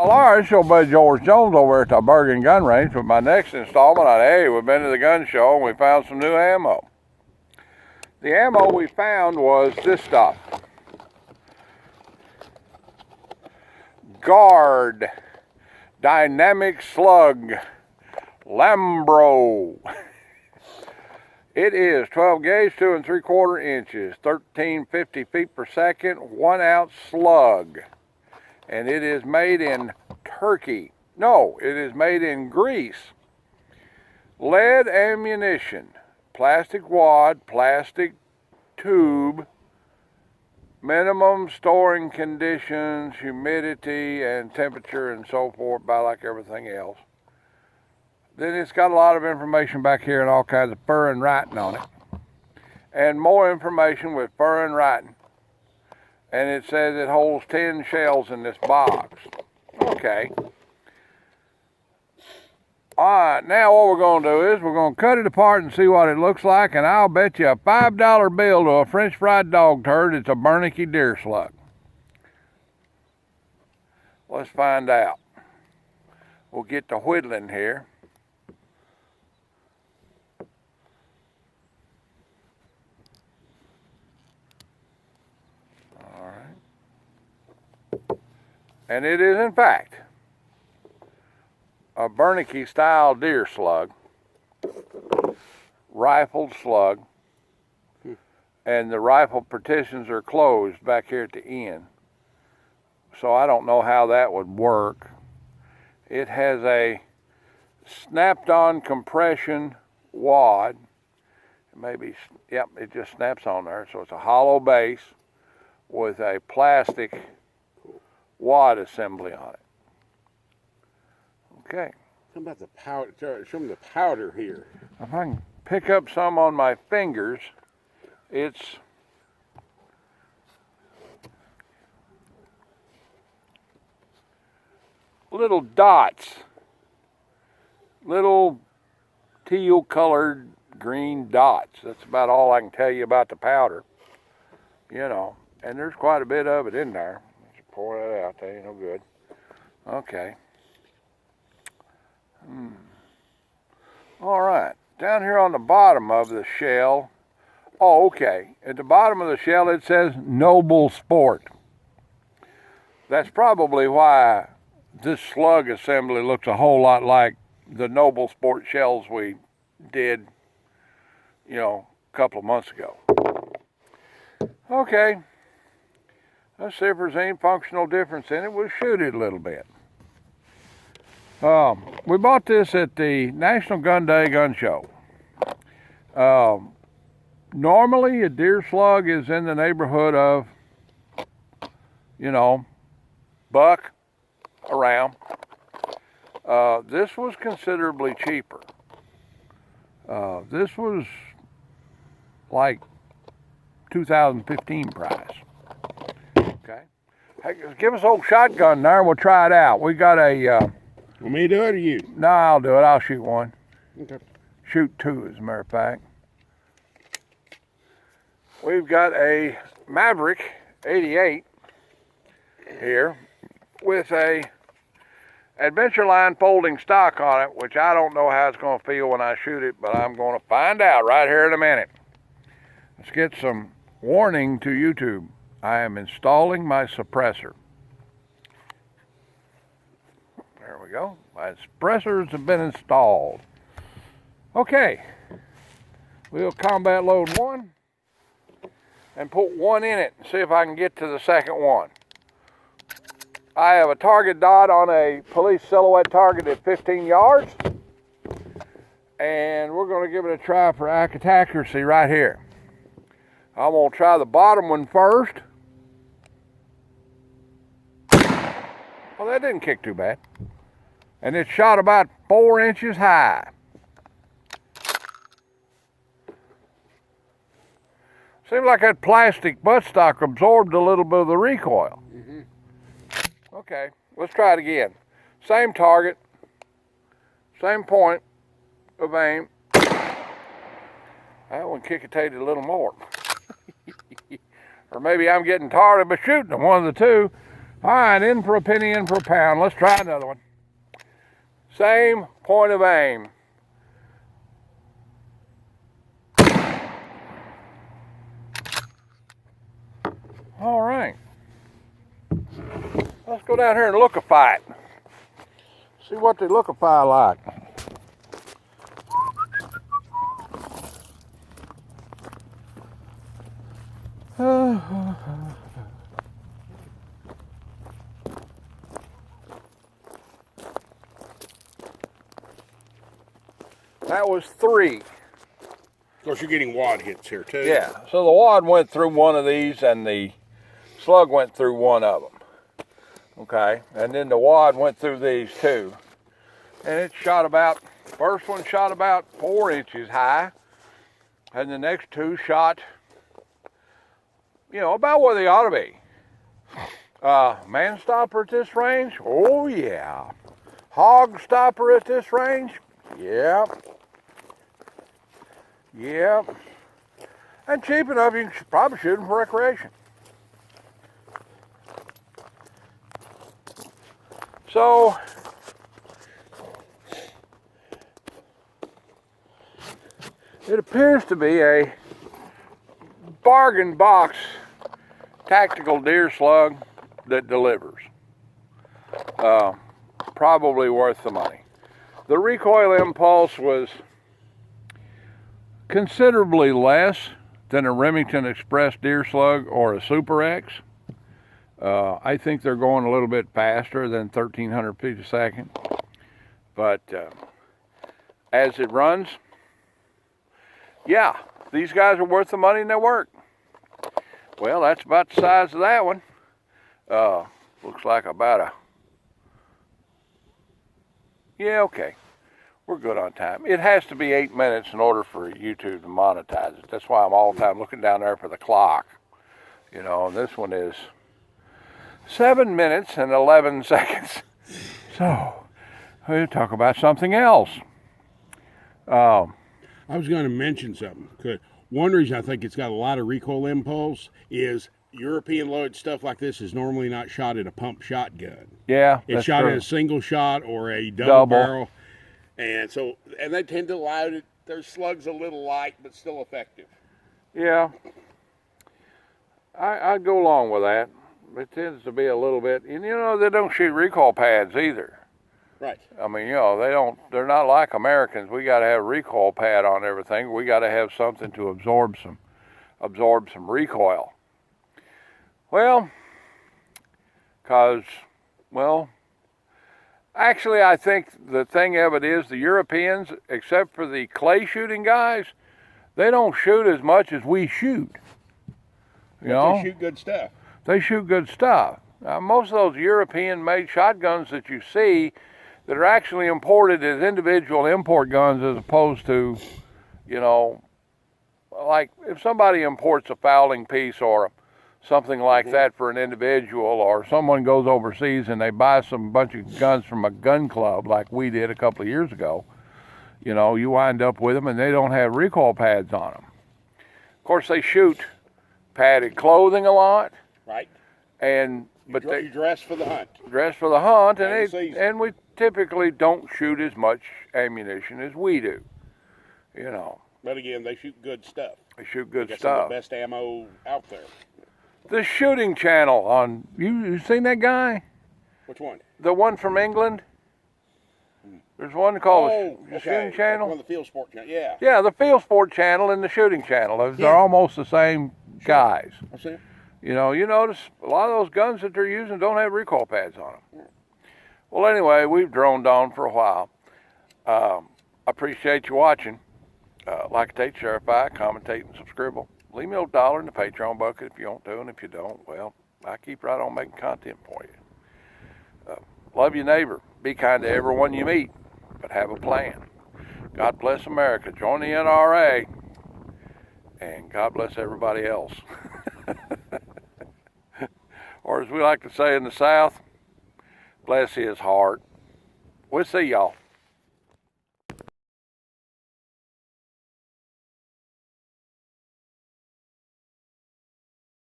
Well, all right, it's your buddy George Jones over at the Bergen Gun Range with my next installment on Hey, we've been to the gun show and we found some new ammo. The ammo we found was this stuff. Gaurd Dynamic Slug Lambro. It is 12 gauge, 2 3/4 inches, 1350 feet per second, 1 ounce slug. And it is made in Turkey. No, it is made in Greece. Lead ammunition, plastic wad, plastic tube, minimum storing conditions, humidity and temperature and so forth, about like everything else. Then it's got a lot of information back here and all kinds of fur and writing on it. And more information with fur and writing. And it says it holds 10 shells in this box. Okay. All right, now what we're going to do is we're going to cut it apart and see what it looks like, and I'll bet you a $5 bill to a French fried dog turd it's a Bernicky deer slug. Let's find out. We'll get to whittling here. And it is, in fact, a Bernicky style deer slug, rifled slug, and the rifle partitions are closed back here at the end. So I don't know how that would work. It has a snapped on compression wad. Maybe, yep, it just snaps on there. So it's a hollow base with a plastic wad assembly on it. Okay. How about the powder? Show them the powder here. If I can pick up some on my fingers, it's little dots, little teal colored green dots. That's about all I can tell you about the powder, you know, and there's quite a bit of it in there. Pour that out, that ain't no good. Okay. All right, down here on the bottom of the shell, oh, okay. At the bottom of the shell it says Noble Sport. That's probably why this slug assembly looks a whole lot like the Noble Sport shells we did, you know, a couple of months ago. Okay. Let's see if there's any functional difference in it. We'll shoot it a little bit. We bought this at the National Gun Day gun show. Normally a deer slug is in the neighborhood of, you know, buck around. This was considerably cheaper. This was like 2015 price. Okay. Hey, give us old shotgun there. We'll try it out. We got a. Want me to do it or you? No, I'll do it. I'll shoot one. Okay. Shoot two, as a matter of fact. We've got a Maverick 88 here with a Adventure Line folding stock on it, which I don't know how it's going to feel when I shoot it, but I'm going to find out right here in a minute. Let's get some warning to YouTube. I am installing my suppressor. There we go. My suppressors have been installed. Okay. We'll combat load one and put one in it and see if I can get to the second one. I have a target dot on a police silhouette target at 15 yards. And we're going to give it a try for accuracy right here. I'm going to try the bottom one first. Well, that didn't kick too bad. And it shot about 4 inches high. Seems like that plastic buttstock absorbed a little bit of the recoil. Mm-hmm. Okay, let's try it again. Same target, same point of aim. That one kick-a-tated a little more. Or maybe I'm getting tired of shooting them, one of the two. All right, in for a penny, in for a pound. Let's try another one. Same point of aim. All right. Let's go down here and look-a-fy it. See what they look-a-fy like. That was 3. Of course, you're getting wad hits here too. Yeah, so the wad went through one of these and the slug went through one of them. Okay, and then the wad went through these too. And it shot about, first one shot about 4 inches high, and the next 2 shot, you know, about where they ought to be. Man stopper at this range? Oh yeah. Hog stopper at this range? Yep. Yep. And cheap enough, you can probably shoot them for recreation. So, it appears to be a bargain box tactical deer slug that delivers. Probably worth the money. The recoil impulse was considerably less than a Remington Express deer slug or a Super X. I think they're going a little bit faster than 1,300 feet a second. But as it runs, yeah, these guys are worth the money and they work. Well, that's about the size of that one. Looks like about a, yeah, okay. We're good on time. It has to be 8 minutes in order for YouTube to monetize it. That's why I'm all the time looking down there for the clock. You know, and this one is 7 minutes and 11 seconds. So, we'll talk about something else. I was going to mention something. One reason I think it's got a lot of recoil impulse is European loaded stuff like this is normally not shot in a pump shotgun. Yeah, it's shot true. in a single shot or a double barrel. And so, and they tend to load it. Their slugs a little light, but still effective. Yeah, I'd go along with that. It tends to be a little bit, and you know, they don't shoot recoil pads either. Right. I mean, you know, they're not like Americans. We got to have a recoil pad on everything. We got to have something to absorb some recoil. Well, actually, I think the thing of it is the Europeans, except for the clay shooting guys, they don't shoot as much as we shoot. You know? They shoot good stuff. They shoot good stuff. Now, most of those European-made shotguns that you see that are actually imported as individual import guns as opposed to, you know, like if somebody imports a fowling piece or something like that for an individual, or someone goes overseas and they buy some bunch of guns from a gun club like we did a couple of years ago, you know, you wind up with them and they don't have recoil pads on them. Of course, they shoot padded clothing a lot. Right. But they dress for the hunt. Dress for the hunt, and we typically don't shoot as much ammunition as we do. You know. But again, they shoot good stuff. They shoot good stuff. stuff. Some of the best ammo out there. The shooting channel on you seen that guy? Which one? The one from England. There's one called the shooting channel. One of the field sport channel. Yeah. Yeah, the field sport channel and the shooting channel. They're almost the same guys. I see. You know, you notice a lot of those guns that they're using don't have recoil pads on them. Well, anyway, we've droned on for a while. Appreciate you watching. Like, take, share, commentate, and subscribe. Leave me a $1 in the Patreon bucket if you want to, and if you don't, well, I keep right on making content for you. Love your neighbor. Be kind to everyone you meet, but have a plan. God bless America. Join the NRA, and God bless everybody else. Or as we like to say in the South, bless his heart. We'll see y'all.